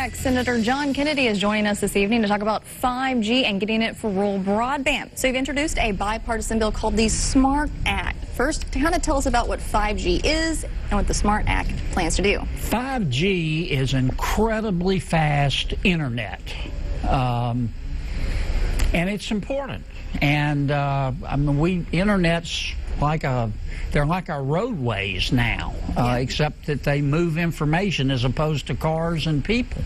back. Senator John Kennedy is joining us this evening to talk about 5G and getting it for rural broadband. So you've introduced a bipartisan bill called the SMART Act. First, kind of tell us about what 5G is and what the SMART Act plans to do. 5G is incredibly fast internet, and it's important. And I mean, internet's they're like our roadways now, except that they move information as opposed to cars and people.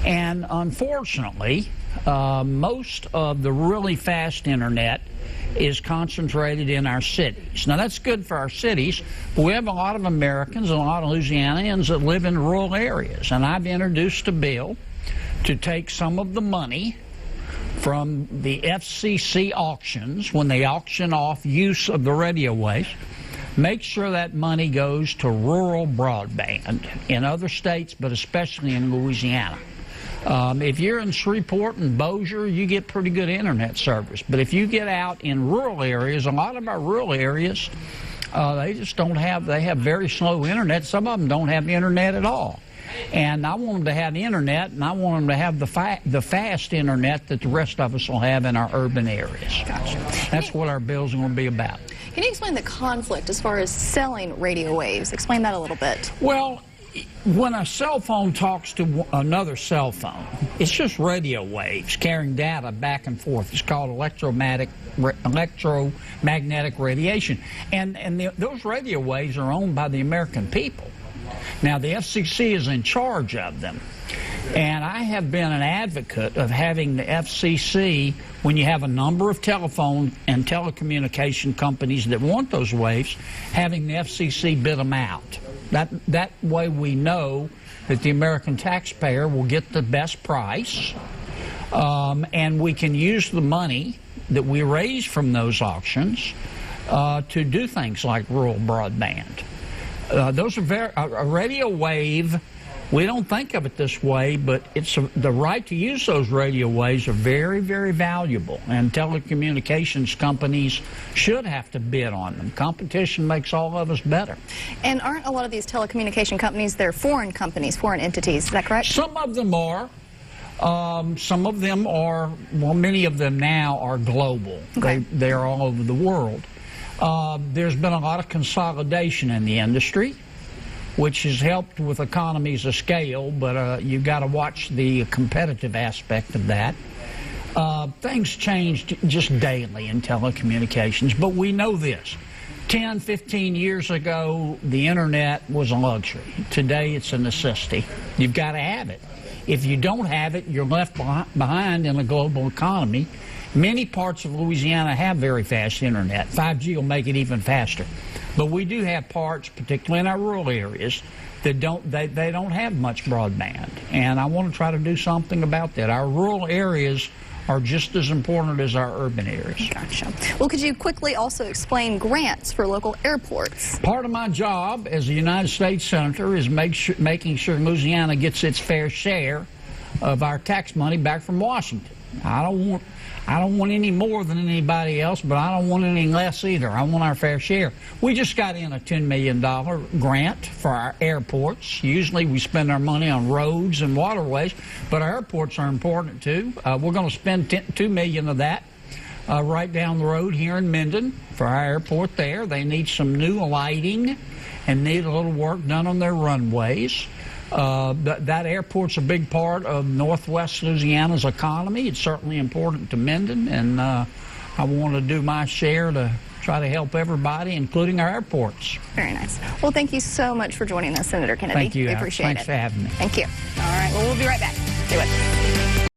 And unfortunately, most of the really fast internet is concentrated in our cities. Now, that's good for our cities, but we have a lot of Americans and a lot of Louisianians that live in rural areas. And I've introduced a bill to take some of the money from the FCC auctions, when they auction off use of the radio waves, make sure that money goes to rural broadband in other states, but especially in Louisiana. If you're in Shreveport and Bossier, you get pretty good internet service. But if you get out in rural areas, a lot of our rural areas, they just don't have, they have very slow internet. Some of them don't have internet at all. And I want them to have internet, and I want them to have the fast internet that the rest of us will have in our urban areas. Gotcha. That's what our bill's going to be about. Can you explain the conflict as far as selling radio waves? Explain that a little bit. Well, when a cell phone talks to another cell phone, it's just radio waves carrying data back and forth. It's called electromagnetic radiation. And those radio waves are owned by the American people. Now, the FCC is in charge of them. And I have been an advocate of having the FCC, when you have a number of telephone and telecommunication companies that want those waves, having the FCC bid them out. That way we know that the American taxpayer will get the best price, and we can use the money that we raise from those auctions to do things like rural broadband. Those are a radio wave. We don't think of it this way, but the right to use those radio waves are very, very valuable, and telecommunications companies should have to bid on them. Competition makes all of us better. And aren't a lot of these telecommunication companies, they're foreign companies, foreign entities, is that correct? Some of them are. Some of them are, well, many of them now are global. Okay. They are all over the world. There's been a lot of consolidation in the industry, which has helped with economies of scale, but you've got to watch the competitive aspect of that. Things change just daily in telecommunications, but we know this. 10, 15 years ago, the internet was a luxury. Today, it's a necessity. You've got to have it. If you don't have it, you're left behind in a global economy. Many parts of Louisiana have very fast internet. 5G will make it even faster. But we do have parts, particularly in our rural areas, that they don't have much broadband. And I want to try to do something about that. Our rural areas are just as important as our urban areas. Gotcha. Well, could you quickly also explain grants for local airports? Part of my job as a United States Senator is making sure Louisiana gets its fair share of our tax money back from Washington. I don't want any more than anybody else, but I don't want any less either. I want our fair share. We just got in a $10 million grant for our airports. Usually we spend our money on roads and waterways, but our airports are important too. We're going to spend $2 million of that right down the road here in Minden for our airport there. They need some new lighting and need a little work done on their runways. That airport's a big part of Northwest Louisiana's economy. It's certainly important to Minden, and I want to do my share to try to help everybody, including our airports. Very nice. Well, thank you so much for joining us, Senator Kennedy. Thank you. We appreciate it. Thanks for having me. Thank you. All right. Well, we'll be right back. Stay with us.